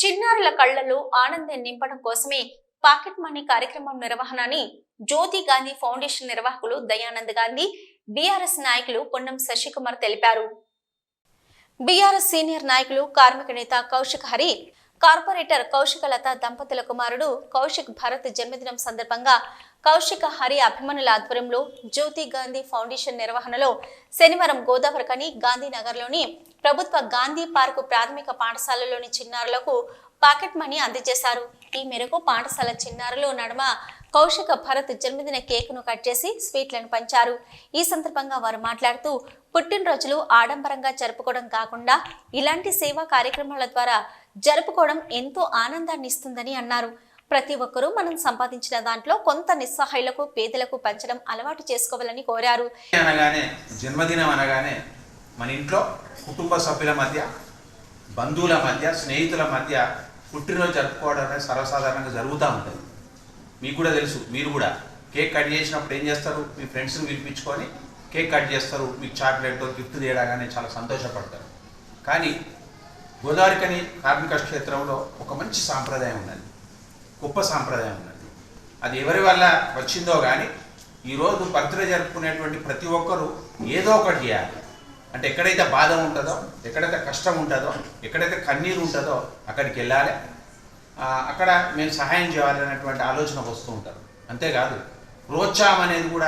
చిన్నారుల కళ్లలో ఆనందం నింపడం కోసమే పాకెట్ మనీ కార్యక్రమం నిర్వహణని జ్యోతి గాంధీ ఫౌండేషన్ నిర్వాహకులు దయానంద్ గాంధీ, బీఆర్ఎస్ నాయకులు పొన్నం శశికుమార్ తెలిపారు. బీఆర్ఎస్ సీనియర్ నాయకులు కార్మిక నేత కౌశిక్ హరి, కార్పొరేటర్ కౌశికలత దంపతుల కుమారుడు కౌశిక్ భరత్ జన్మదినం సందర్భంగా కౌశిక హరి అభిమానుల ఆధ్వర్యంలో జ్యోతి గాంధీ ఫౌండేషన్ నిర్వహణలో శనివారం గోదావరికని గాంధీనగర్లోని ప్రభుత్వ గాంధీ పార్కు ప్రాథమిక పాఠశాలలోని చిన్నారులకు పాకెట్ మనీ అందజేశారు. ఈ మేరకు పాఠశాల చిన్నారులు నడుమ కౌశిక భరత్ జన్మదిన కేకును కట్ చేసి స్వీట్లను పంచారు. ఈ సందర్భంగా వారు మాట్లాడుతూ, పుట్టినరోజులు ఆడంబరంగా జరుపుకోవడం కాకుండా ఇలాంటి సేవా కార్యక్రమాల ద్వారా జరుపుకోవడం ఎంతో ఆనందాన్ని ఇస్తుందని అన్నారు. ప్రతి ఒక్కరూ మనం సంపాదించిన దాంట్లో కొంత నిస్సహాయులకు, పేదలకు పంచడం అలవాటు చేసుకోవాలని కోరారు. జన్మదినం అనగానే మన ఇంట్లో కుటుంబ సభ్యుల మధ్య, బంధువుల మధ్య, స్నేహితుల మధ్య పుట్టినరోజు జరుపుకోవడం అనేది సర్వసాధారణంగా జరుగుతూ ఉంటుంది. మీకు కూడా తెలుసు, మీరు కూడా కేక్ కట్ చేసినప్పుడు ఏం చేస్తారు, మీ ఫ్రెండ్స్ని పిలిపించుకొని కేక్ కట్ చేస్తారు, మీకు చాక్లెట్ గిఫ్ట్ తీయడాగానే చాలా సంతోషపడతారు. కానీ గోదావరికని కార్మిక క్షేత్రంలో ఒక మంచి సాంప్రదాయం ఉన్నది, గొప్ప సాంప్రదాయం ఉన్నది. అది ఎవరి వల్ల వచ్చిందో కానీ ఈరోజు బర్త్డే జరుపుకునేటువంటి ప్రతి ఒక్కరూ ఏదో ఒకటి చేయాలి. అంటే ఎక్కడైతే బాధ ఉంటుందో, ఎక్కడైతే కష్టం ఉంటుందో, ఎక్కడైతే కన్నీరు ఉంటుందో అక్కడికి వెళ్ళాలి, అక్కడ మేము సహాయం చేయాలనేటువంటి ఆలోచన వస్తూ ఉంటారు. అంతేకాదు ప్రోత్సాహం అనేది కూడా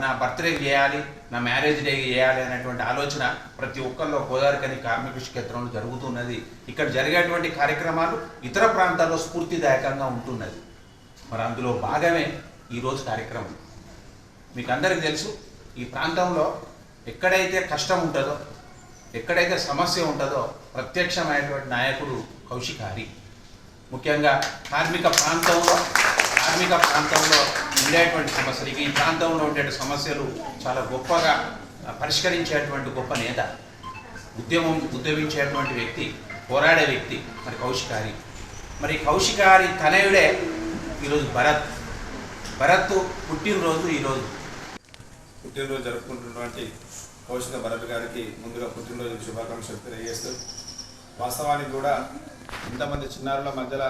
నా బర్త్డే చేయాలి, నా మ్యారేజ్ డే చేయాలి అనేటువంటి ఆలోచన ప్రతి ఒక్కరిలో గోదావరికని కార్మిక క్షేత్రంలో జరుగుతున్నది. ఇక్కడ జరిగేటువంటి కార్యక్రమాలు ఇతర ప్రాంతాల్లో స్ఫూర్తిదాయకంగా ఉంటున్నది. మరి అందులో భాగమే ఈరోజు కార్యక్రమం. మీకు అందరికీ తెలుసు, ఈ ప్రాంతంలో ఎక్కడైతే కష్టం ఉంటుందో, ఎక్కడైతే సమస్య ఉంటుందో ప్రత్యక్షమైనటువంటి నాయకుడు కౌశిక్ హరి. ముఖ్యంగా కార్మిక ప్రాంతంలో ఉండేటువంటి సమస్యలు, ఈ ప్రాంతంలో ఉండే సమస్యలు చాలా గొప్పగా పరిష్కరించేటువంటి గొప్ప నేత, ఉద్యమించేటువంటి వ్యక్తి, పోరాడే వ్యక్తి మరి కౌశిక్ హరి. మరి కౌశిక్ హరి తనయుడే ఈరోజు భరత్ పుట్టినరోజు. ఈరోజు పుట్టినరోజు జరుపుకుంటున్నటువంటి కౌశిక భరత్ గారికి ముందుగా పుట్టినరోజు శుభాకాంక్షలు తెలియజేస్తూ, వాస్తవానికి కూడా ఇంతమంది చిన్నారుల మధ్యలో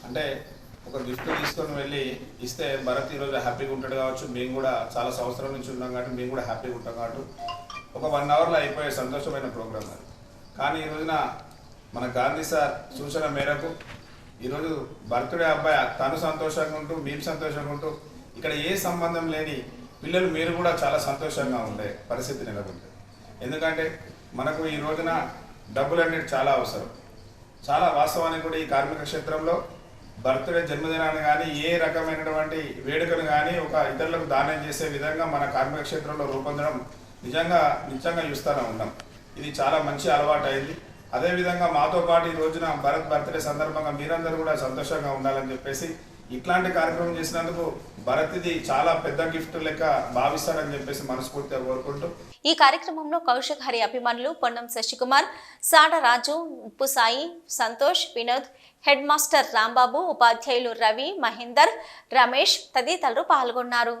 అంటే ఒక గిఫ్ట్ తీసుకొని వెళ్ళి ఇస్తే భరత్ ఈరోజు హ్యాపీగా ఉంటాడు కావచ్చు. మేము కూడా చాలా సంవత్సరం నుంచి ఉన్నాం కాబట్టి మేము కూడా హ్యాపీగా ఉంటాం కాబట్టి ఒక 1 అవర్లో అయిపోయే సంతోషమైన ప్రోగ్రామ్ అది. కానీ ఈ రోజున మన గాంధీ సార్ సూచన మేరకు ఈరోజు బర్త్డే అబ్బాయి తను సంతోషంగా ఉంటూ, మేము సంతోషంగా ఉంటూ, ఇక్కడ ఏ సంబంధం లేని పిల్లలు మీరు కూడా చాలా సంతోషంగా ఉండే పరిస్థితి నెలకొంటుంది. ఎందుకంటే మనకు ఈ రోజున డబ్బులు అనేది చాలా అవసరం. చాలా వాస్తవానికి కూడా ఈ కార్మిక క్షేత్రంలో బర్త్డే, జన్మదినాన్ని కానీ ఏ రకమైనటువంటి వేడుకను కానీ ఒక ఇతరులకు దానం చేసే విధంగా మన కార్మిక క్షేత్రంలో రూపొందడం నిజంగా చూస్తూనే ఉన్నాం. ఇది చాలా మంచి అలవాటు అయింది. అదేవిధంగా మాతో పాటు ఈ రోజున భరత్ బర్త్డే సందర్భంగా మీరందరూ కూడా సంతోషంగా ఉండాలని చెప్పేసి ఇట్లాంటి కార్యక్రమం చేసినందుకు భరత్ది చాలా పెద్ద గిఫ్ట్ లెక్క భావిస్తారని చెప్పేసి మనస్ఫూర్తిగా కోరుకుంటూ, ఈ కార్యక్రమంలో కౌశిక్ హరి అభిమానులు పొన్నం శశికుమార్, సాడ రాజు, ఉప్పు సాయి, సంతోష్, వినోద్, హెడ్ మాస్టర్ రాంబాబు, ఉపాధ్యాయులు రవి, మహేందర్, రమేష్ తదితరులు పాల్గొన్నారు.